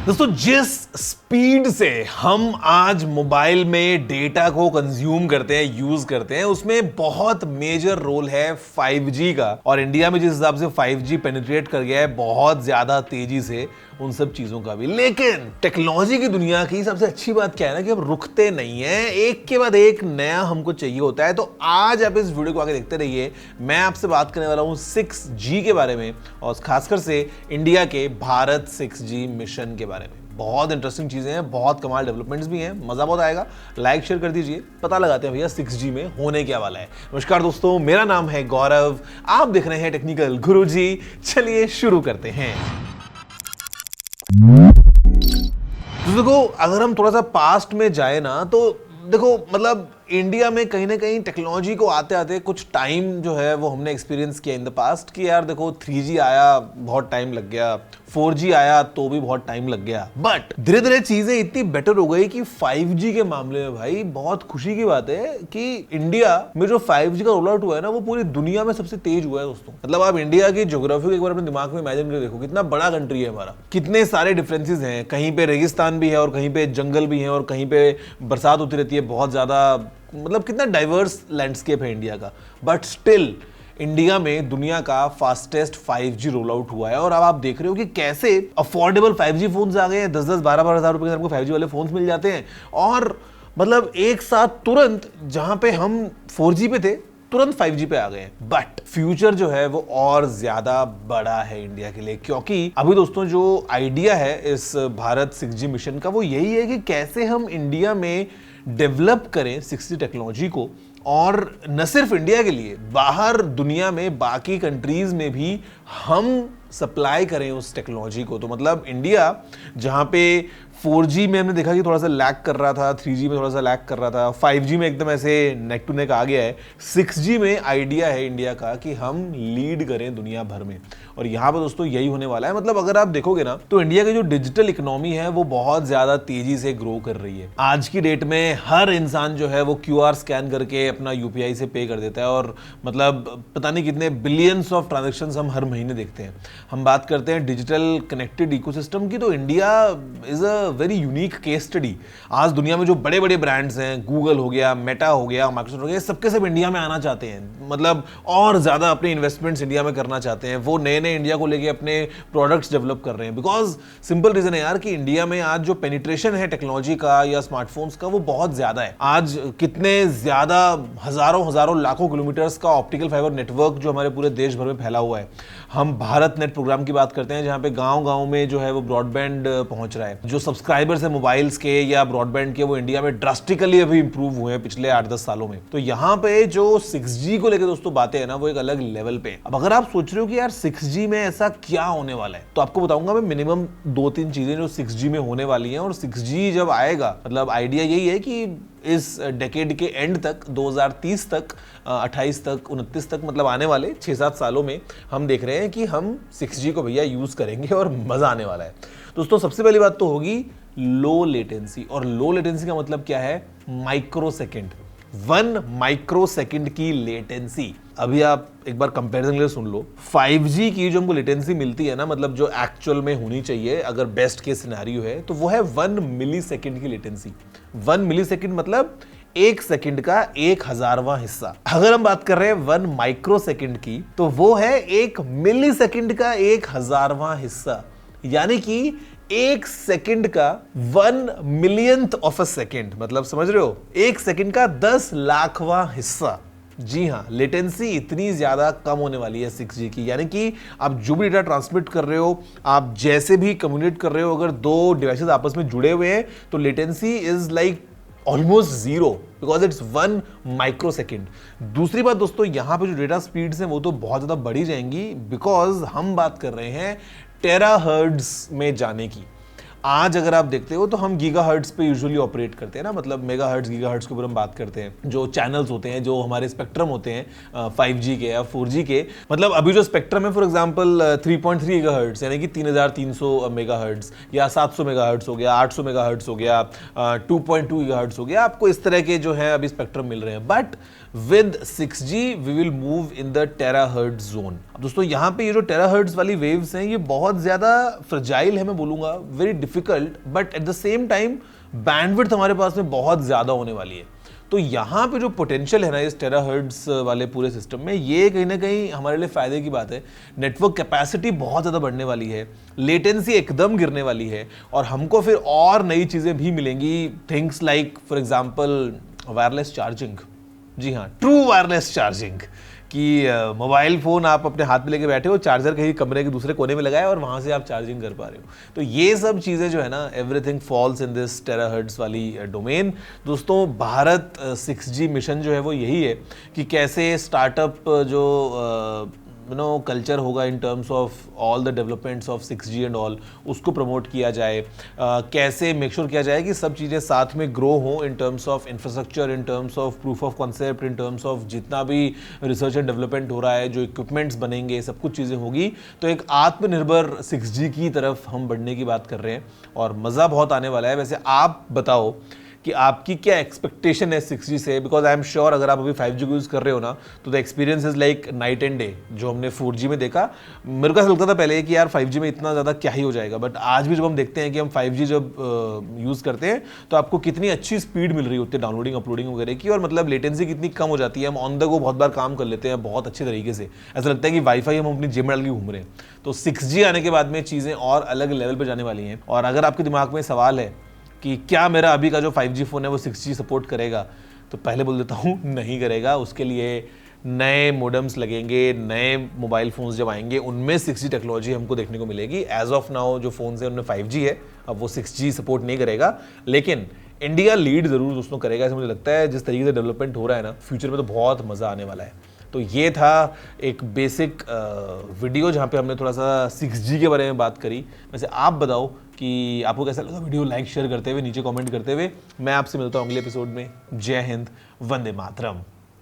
दोस्तों जिस स्पीड से हम आज मोबाइल में डेटा को कंज्यूम करते हैं, यूज करते हैं, उसमें बहुत मेजर रोल है 5G का। और इंडिया में जिस हिसाब से 5G पेनिट्रेट कर गया है बहुत ज्यादा तेजी से, उन सब चीजों का भी। लेकिन टेक्नोलॉजी की दुनिया की सबसे अच्छी बात क्या है ना कि हम रुकते नहीं है, एक के बाद एक नया हमको चाहिए होता है। तो आज आप इस वीडियो को आगे देखते रहिए। मैं आपसे बात करने वाला हूं 6G के बारे में और खासकर से इंडिया के भारत 6G मिशन के बारे में। बहुत इंटरेस्टिंग चीजें हैं, बहुत कमाल डेवलपमेंट्स भी हैं, मजा बहुत आएगा। लाइक शेयर कर दीजिए, पता लगाते हैं भैया 6G में होने क्या वाला है। नमस्कार दोस्तों, मेरा नाम है गौरव, आप देख रहे हैं टेक्निकल गुरुजी। चलिए शुरू करते हैं। तो देखो, अगर हम थोड़ा सा पास्ट में जाए ना तो देखो, मतलब इंडिया में कहीं ना कहीं टेक्नोलॉजी को आते आते कुछ टाइम जो है वो हमने एक्सपीरियंस किया इन द पास्ट कि यार देखो 3G आया बहुत टाइम लग गया, 4G आया तो भी बहुत टाइम लग गया, बट धीरे धीरे चीजें इतनी बेटर हो गई कि 5G के मामले में भाई बहुत खुशी की बात है कि इंडिया में जो 5G का रोल आउट हुआ है ना वो पूरी दुनिया में सबसे तेज हुआ है दोस्तों। मतलब आप इंडिया की ज्योग्राफी को एक बार अपने दिमाग में इमेजिन करके देखो, कितना बड़ा कंट्री है हमारा, कितने सारे डिफरेंसेस हैं, कहीं पे रेगिस्तान भी है और कहीं पे जंगल भी है और कहीं पे बरसात होती रहती है बहुत ज्यादा, मतलब कितना डाइवर्स लैंडस्केप है इंडिया का। बट स्टिल इंडिया में दुनिया का फास्टेस्ट 5G रोल आउट हुआ है। और अब आप देख रहे हो कि कैसे अफोर्डेबल 5G फोन्स आ गए हैं, 10-10, 12-12 हजार रुपए के आपको 5G वाले फोन्स मिल जाते हैं। और मतलब एक साथ तुरंत जहां पे हम 4G पे थे तुरंत 5G पे आ गए हैं। बट फ्यूचर जो है वो और ज्यादा बड़ा है इंडिया के लिए, क्योंकि अभी दोस्तों जो आइडिया है इस भारत 6G मिशन का वो यही है कि कैसे हम इंडिया में डेवलप करें 6G टेक्नोलॉजी को, और न सिर्फ इंडिया के लिए, बाहर दुनिया में बाकी कंट्रीज में भी हम सप्लाई करें उस टेक्नोलॉजी को। तो मतलब इंडिया जहां पे 4G में हमने देखा कि थोड़ा सा लैग कर रहा था, 3G में थोड़ा सा लैग कर रहा था, 5G में एकदम ऐसे नेक टू नेक आ गया है, 6G में आइडिया है इंडिया का कि हम लीड करें दुनिया भर में। और यहाँ पर दोस्तों यही होने वाला है। मतलब अगर आप देखोगे ना तो इंडिया की जो डिजिटल इकोनॉमी है वो बहुत ज्यादा तेजी से ग्रो कर रही है। आज की डेट में हर इंसान जो है वो QR स्कैन करके अपना UPI से पे कर देता है और मतलब पता नहीं कितने बिलियंस ऑफ ट्रांजेक्शंस हम हर महीने देखते हैं। हम बात करते हैं डिजिटल कनेक्टेड इकोसिस्टम की, तो India is a very unique case study. आज दुनिया में जो बड़े बड़े ब्रांड्स हैं, गूगल हो गया, मेटा हो गया, माइक्रोसॉफ्ट हो गया, सबके सब इंडिया में आना चाहते हैं, मतलब और ज्यादा अपने इन्वेस्टमेंट्स इंडिया में करना चाहते हैं। वो नए नए इंडिया को लेके अपने प्रोडक्ट्स डेवलप कर रहे हैं। बिकॉज सिंपल रीजन है यार कि इंडिया में आज जो पेनिट्रेशन है टेक्नोलॉजी का या स्मार्टफोन्स का वो बहुत ज्यादा है। आज कितने ज्यादा हजारों हजारों लाखों किलोमीटर्स का ऑप्टिकल फाइबर नेटवर्क जो हमारे पूरे देश भर में फैला हुआ है। हम भारत नेट प्रोग्राम की बात करते हैं जहां पे गांव गांव में जो है वो ब्रॉडबैंड पहुंच रहा है। जो सब्सक्राइबर्स है मोबाइल्स के या ब्रॉडबैंड के वो इंडिया में ड्रास्टिकली अभी इंप्रूव हुए हैं पिछले 8-10 सालों में। तो यहाँ पे जो 6G को लेकर दोस्तों बातें है ना वो एक अलग लेवल पे। अब अगर आप सोच रहे हो कि यार 6G में ऐसा क्या होने वाला है, तो आपको बताऊंगा मैं मिनिमम 2-3 चीजें जो 6G में होने वाली हैं। और 6G जब आएगा, मतलब आइडिया यही है कि इस डेकेड के एंड तक, 2030 तक, 28 तक, 29 तक, मतलब आने वाले 6-7 सालों में हम देख रहे हैं कि हम 6G को भैया यूज करेंगे और मजा आने वाला है। दोस्तों सबसे पहली बात तो होगी लो लेटेंसी। और लो लेटेंसी का मतलब क्या है? माइक्रो सेकेंड, 1 माइक्रो सेकेंड की लेटेंसी। अभी आप एक बार कंपैरिजन के लिए सुन लो, 5G की जो हमको लेटेंसी मिलती है ना, मतलब जो एक्चुअल में होनी चाहिए अगर बेस्ट केस सिनेरियो है, तो वो है 1 मिली सेकेंड की लेटेंसी। 1 मिली सेकेंड मतलब 1 सेकंड का 1000वां हिस्सा। अगर हम बात कर रहे हैं 1 माइक्रो सेकंड की, तो वो है 1 मिली सेकंड का 1000वां हिस्सा, यानी कि 1 सेकंड का 1 मिलियंथ ऑफ अ सेकंड। मतलब समझ रहे हो, 1 सेकंड का 10 लाखवां हिस्सा। जी हाँ, लेटेंसी इतनी ज्यादा कम होने वाली है 6G की, यानी कि आप जो भी डेटा ट्रांसमिट कर रहे हो, आप जैसे भी कम्युनिकेट कर रहे हो, अगर दो डिवाइसेस आपस में जुड़े हुए हैं तो latency is like almost zero, because it's 1 micro second. दूसरी बात दोस्तों, यहां पे जो डेटा स्पीड्स हैं वो तो बहुत ज्यादा बढ़ी जाएंगी, बिकॉज हम बात कर रहे हैं टेराहर्ट्ज में जाने की। आज अगर आप देखते हो तो हम गीगाहर्ट्ज पे यूजुअली ऑपरेट करते हैं ना, मतलब मेगाहर्ट्ज गीगाहर्ट्ज के ऊपर हम बात करते हैं। जो चैनल्स होते हैं, जो हमारे स्पेक्ट्रम होते हैं 5G के या 4G के, मतलब अभी जो स्पेक्ट्रम है फॉर एग्जांपल 3.3 गीगाहर्ट्ज यानी कि 3300 मेगाहर्ट्ज या 700 मेगाहर्ट्ज हो गया, 800 मेगाहर्ट्ज हो गया, 2.2 गीगाहर्ट्ज हो गया, आपको इस तरह के जो है अभी स्पेक्ट्रम मिल रहे हैं। But with 6G we will move in the terahertz zone. अब दोस्तों यहाँ पे ये जो टेराहर्ट्ज वाली वेव्स हैं ये बहुत ज़्यादा फ्रजाइल है, मैं बोलूँगा very difficult, but at the same time bandwidth हमारे पास में बहुत ज़्यादा होने वाली है। तो यहाँ पे जो पोटेंशियल है ना इस टेराहर्ट्ज वाले पूरे सिस्टम में, ये कहीं ना कहीं हमारे लिए फ़ायदे की बात है। नेटवर्क कैपेसिटी बहुत ज़्यादा बढ़ने वाली है, लेटेंसी एकदम गिरने वाली है, और हमको फिर और नई चीज़ें भी मिलेंगी। Things like for example wireless charging. जी हाँ, ट्रू वायरलेस चार्जिंग, कि मोबाइल फ़ोन आप अपने हाथ में लेके बैठे हो, चार्जर कहीं कमरे के दूसरे कोने में लगाए और वहाँ से आप चार्जिंग कर पा रहे हो। तो ये सब चीज़ें जो है ना, everything falls in this terahertz वाली डोमेन। दोस्तों भारत 6G मिशन जो है वो यही है कि कैसे स्टार्टअप जो कल्चर होगा in terms of all the developments of 6G and all, उसको प्रमोट किया जाए, कैसे मेक श्योर किया जाए कि सब चीज़ें साथ में ग्रो हो in terms of infrastructure, in terms of proof of concept, in terms of जितना भी रिसर्च एंड डेवलपमेंट हो रहा है, जो इक्विपमेंट्स बनेंगे, सब कुछ चीज़ें होगी। तो एक आत्मनिर्भर 6G की तरफ हम बढ़ने की बात कर रहे हैं और मज़ा बहुत आने वाला है। वैसे आप बताओ कि आपकी क्या एक्सपेक्टेशन है 6G से, बिकॉज आई एम श्योर अगर आप अभी 5G को यूज़ कर रहे हो ना, तो the experience is like night and day. जो हमने 4G में देखा, मेरे को ऐसा लगता था पहले कि यार 5G में इतना ज़्यादा क्या ही हो जाएगा, बट आज भी जब हम देखते हैं कि हम 5G जब यूज़ करते हैं तो आपको कितनी अच्छी स्पीड मिल रही होती है डाउनलोडिंग अपलोडिंग वगैरह की, और मतलब लेटेंसी कितनी कम हो जाती है। हम ऑन द गो बहुत बार काम कर लेते हैं बहुत अच्छे तरीके से, ऐसा लगता है कि वाईफाई हम अपनी जेब में डाल के घूम रहे हैं। तो 6G आने के बाद में चीज़ें और अलग लेवल पर जाने वाली हैं। और अगर आपके दिमाग में सवाल है कि क्या मेरा अभी का जो 5G फ़ोन है वो 6G सपोर्ट करेगा, तो पहले बोल देता हूँ नहीं करेगा। उसके लिए नए मोडम्स लगेंगे, नए मोबाइल फ़ोन्स जब आएंगे उनमें 6G टेक्नोलॉजी हमको देखने को मिलेगी। एज ऑफ नाउ जो फ़ोन्स हैं उनमें 5G है, अब वो 6G सपोर्ट नहीं करेगा, लेकिन इंडिया लीड ज़रूर दोस्तों करेगा, ऐसा मुझे लगता है। जिस तरीके से डेवलपमेंट हो रहा है ना, फ्यूचर में तो बहुत मज़ा आने वाला है। तो ये था एक बेसिक वीडियो जहाँ पे हमने थोड़ा सा 6G के बारे में बात करी। वैसे आप बताओ कि आपको कैसा लगा वीडियो, लाइक शेयर करते हुए, नीचे कमेंट करते हुए। मैं आपसे मिलता हूँ अगले एपिसोड में। जय हिंद, वंदे मातरम।